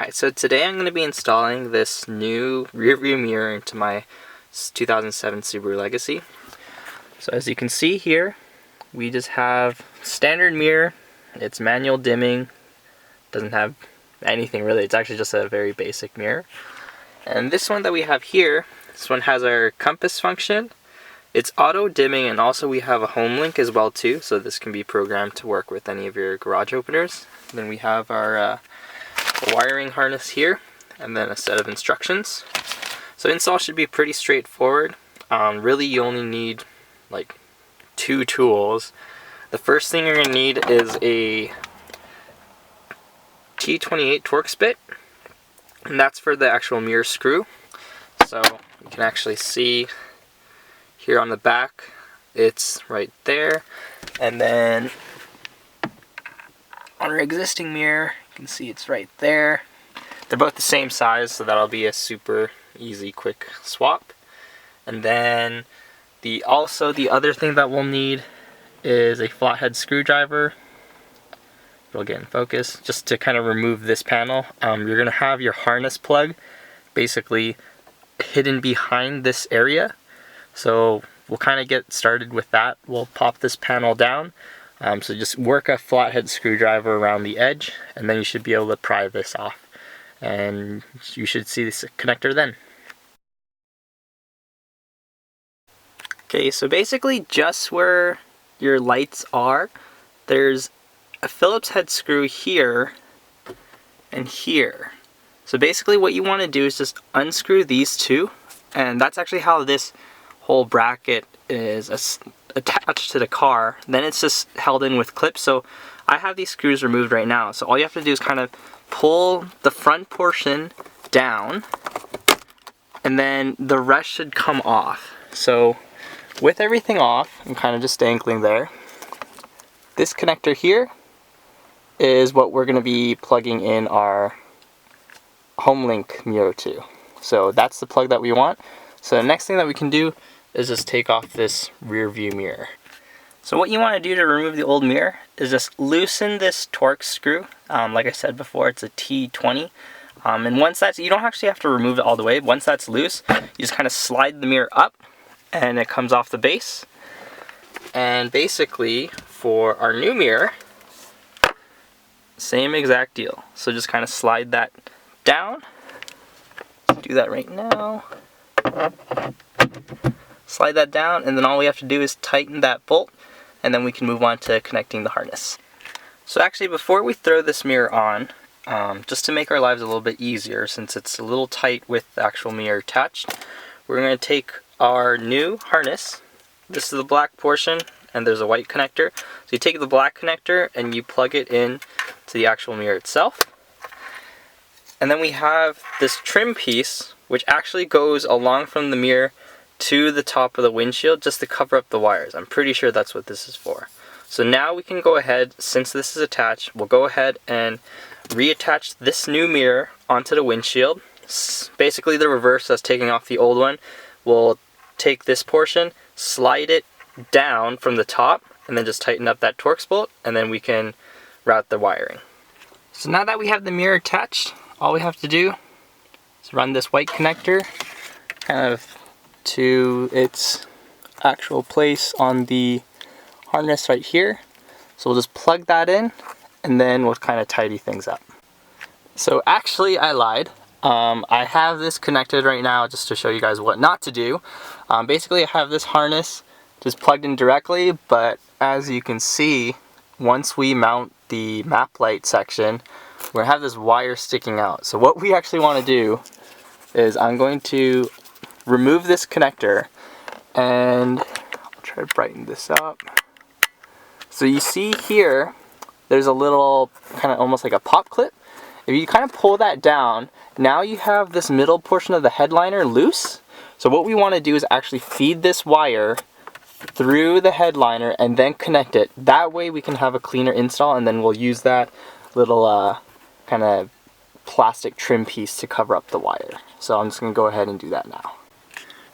Alright, so today I'm going to be installing this new rear view mirror into my 2007 Subaru Legacy. So as you can see here, we just have standard mirror. It's manual dimming, doesn't have anything really, it's actually just a very basic mirror. And this one that we have here, this one has our compass function. It's auto dimming, and also we have a homelink as well too, so this can be programmed to work with any of your garage openers. And then we have our wiring harness here, and then a set of instructions. So install should be pretty straightforward. Really you only need like 2 tools. The first thing you're going to need is a T28 Torx bit, and that's for the actual mirror screw. So you can actually see here on the back, it's right there. And then on our existing mirror, you can see it's right there. They're both the same size, so that'll be a super easy, quick swap. And then the other thing that we'll need is a flathead screwdriver. It'll get in focus, just to kind of remove this panel. You're gonna have your harness plug basically hidden behind this area. So we'll kind of get started with that. We'll pop this panel down. So just work a flathead screwdriver around the edge, and then you should be able to pry this off. And you should see this connector then. Okay, so basically just where your lights are, there's a Phillips head screw here and here. So basically what you want to do is just unscrew these two, and that's actually how this whole bracket is attached to the car. Then it's just held in with clips. So I have these screws removed right now, so all you have to do is kind of pull the front portion down, and then the rest should come off. So with everything off, I'm kind of just dangling there. This connector here is what we're going to be plugging in our homelink mirror to. So that's the plug that we want. So the next thing that we can do is just take off this rear view mirror. So what you want to do to remove the old mirror is just loosen this Torx screw. Like I said before, it's a T20. And once that's, you don't actually have to remove it all the way. Once that's loose, you just kind of slide the mirror up and it comes off the base. And basically for our new mirror, same exact deal. So just kind of slide that down. Let's do that right now. Slide that down, and then all we have to do is tighten that bolt, and then we can move on to connecting the harness. So actually, before we throw this mirror on, just to make our lives a little bit easier, since it's a little tight with the actual mirror attached, we're going to take our new harness. This is the black portion, and there's a white connector. So you take the black connector and you plug it in to the actual mirror itself. And then we have this trim piece, which actually goes along from the mirror to the top of the windshield, just to cover up the wires. I'm pretty sure that's what this is for. So now we can go ahead, since this is attached, we'll go ahead and reattach this new mirror onto the windshield. Basically the reverse, that's taking off the old one. We'll take this portion, slide it down from the top, and then just tighten up that Torx bolt, and then we can route the wiring. So now that we have the mirror attached, all we have to do is run this white connector kind of to its actual place on the harness right here. So we'll just plug that in, and then we'll kind of tidy things up. So actually I lied. I have this connected right now just to show you guys what not to do. Basically I have this harness just plugged in directly, but as you can see, once we mount the map light section, we're going to have this wire sticking out. So what we actually want to do is I'm going to remove this connector, and I'll try to brighten this up. So you see here, there's a little kind of almost like a pop clip. If you kind of pull that down, now you have this middle portion of the headliner loose. So what we want to do is actually feed this wire through the headliner and then connect it. That way we can have a cleaner install, and then we'll use that little kind of plastic trim piece to cover up the wire. So I'm just going to go ahead and do that now.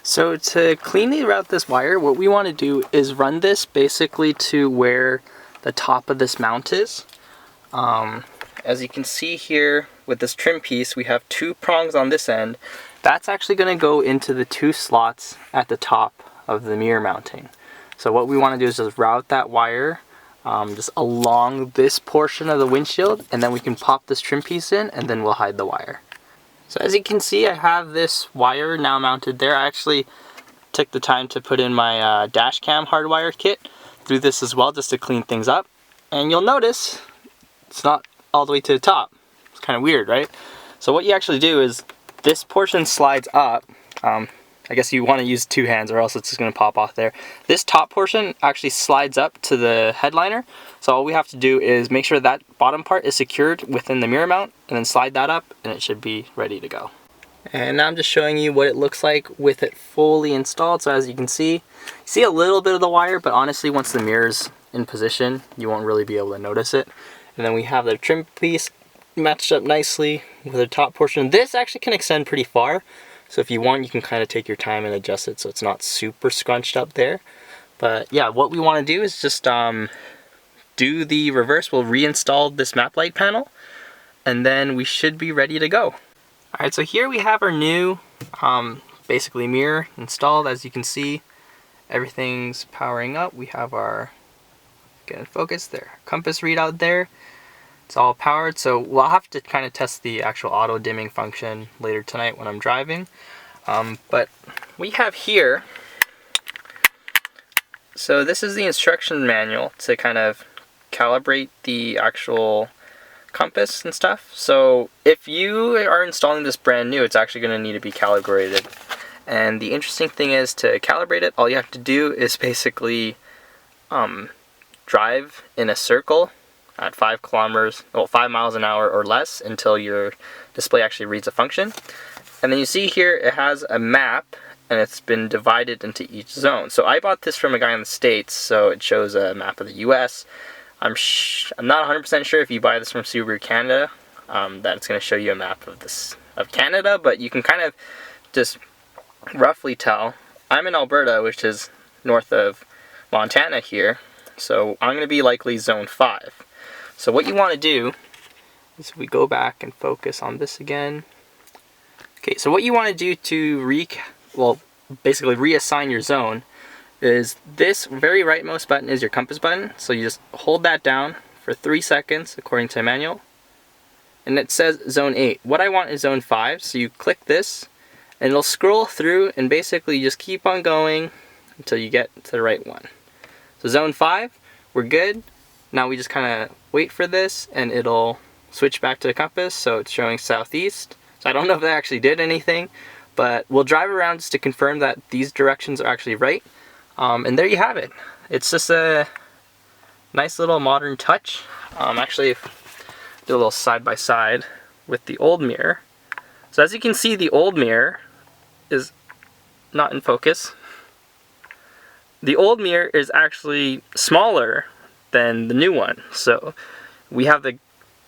So to cleanly route this wire, what we want to do is run this basically to where the top of this mount is. as you can see here with this trim piece, we have 2 prongs on this end. That's actually going to go into the 2 slots at the top of the mirror mounting. So what we want to do is just route that wire just along this portion of the windshield, and then we can pop this trim piece in, and then we'll hide the wire. So as you can see, I have this wire now mounted there. I actually took the time to put in my dash cam hardwire kit through this as well, just to clean things up. And you'll notice it's not all the way to the top. It's kind of weird, right? So what you actually do is this portion slides up. I guess you want to use 2 hands or else it's just going to pop off there. This top portion actually slides up to the headliner. So all we have to do is make sure that bottom part is secured within the mirror mount, and then slide that up, and it should be ready to go. And now I'm just showing you what it looks like with it fully installed. So as you can see a little bit of the wire, but honestly once the mirror's in position, you won't really be able to notice it. And then we have the trim piece matched up nicely with the top portion. This actually can extend pretty far, so if you want, you can kind of take your time and adjust it so it's not super scrunched up there. But yeah, what we want to do is just do the reverse. We'll reinstall this map light panel, and then we should be ready to go. Alright, so here we have our new basically mirror installed. As you can see, everything's powering up. We have our, get in focus there, compass readout there. It's all powered, so we'll have to kind of test the actual auto dimming function later tonight when I'm driving. But we have here, so this is the instruction manual to kind of calibrate the actual compass and stuff. So if you are installing this brand new, it's actually going to need to be calibrated. And the interesting thing is, to calibrate it, all you have to do is basically drive in a circle at 5 miles an hour or less until your display actually reads a function. And then you see here it has a map, and it's been divided into each zone. So I bought this from a guy in the States, so it shows a map of the US. I'm not 100% sure if you buy this from Subaru Canada that it's going to show you a map of Canada, but you can kind of just roughly tell. I'm in Alberta, which is north of Montana here, so I'm going to be likely zone 5. So what you want to do is, we go back and focus on this again. Okay, so what you want to do to basically reassign your zone is this very rightmost button is your compass button. So you just hold that down for 3 seconds according to the manual, and it says zone 8. What I want is zone 5, so you click this and it'll scroll through and basically just keep on going until you get to the right one. So zone 5, we're good. Now we just kind of wait for this and it'll switch back to the compass, so it's showing southeast. So I don't know if that actually did anything, but we'll drive around just to confirm that these directions are actually right. And there you have it. It's just a nice little modern touch. Actually, do a little side by side with the old mirror. So as you can see, the old mirror is not in focus. The old mirror is actually smaller than the new one. So we have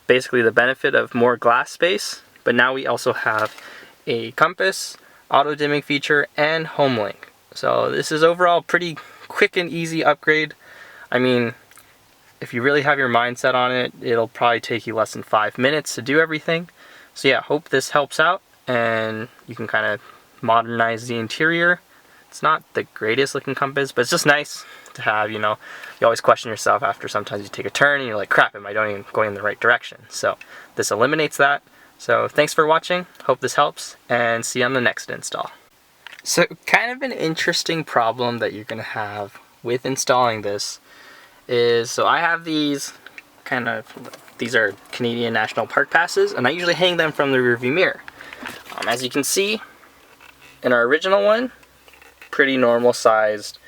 basically the benefit of more glass space, but now we also have a compass, auto dimming feature, and homelink. So this is overall pretty quick and easy upgrade. I mean, if you really have your mind set on it, it'll probably take you less than 5 minutes to do everything. So yeah, hope this helps out and you can kind of modernize the interior. It's not the greatest looking compass, but it's just nice to have, you know. You always question yourself after sometimes you take a turn and you're like, crap, am I going in the right direction? So this eliminates that. So thanks for watching, hope this helps, and see you on the next install. So kind of an interesting problem that you're going to have with installing this is, so I have these these are Canadian National Park passes, and I usually hang them from the rearview mirror. As you can see, in our original one, pretty normal sized,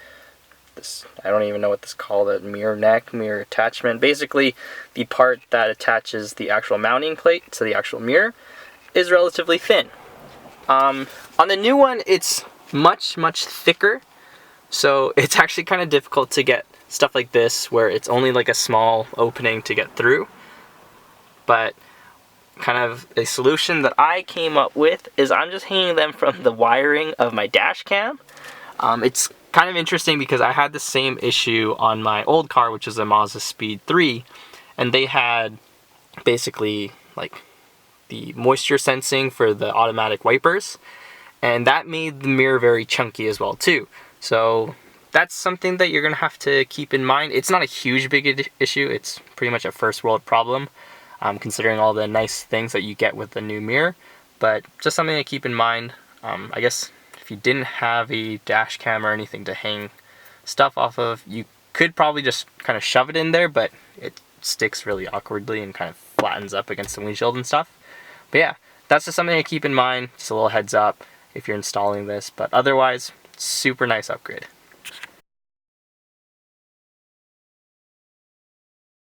I don't even know what this is called, a mirror neck, mirror attachment. Basically, the part that attaches the actual mounting plate to the actual mirror is relatively thin. On the new one, it's much thicker, so it's actually kind of difficult to get stuff like this where it's only like a small opening to get through. But kind of a solution that I came up with is I'm just hanging them from the wiring of my dash cam. It's kind of interesting because I had the same issue on my old car, which is a Mazda Speed 3, and they had basically like the moisture sensing for the automatic wipers, and that made the mirror very chunky as well too. So that's something that you're gonna have to keep in mind. It's not a huge big issue, it's pretty much a first world problem, considering all the nice things that you get with the new mirror, but just something to keep in mind. I guess if you didn't have a dash cam or anything to hang stuff off of, you could probably just kind of shove it in there, but it sticks really awkwardly and kind of flattens up against the windshield and stuff. But yeah, that's just something to keep in mind, just a little heads up if you're installing this, but otherwise, super nice upgrade.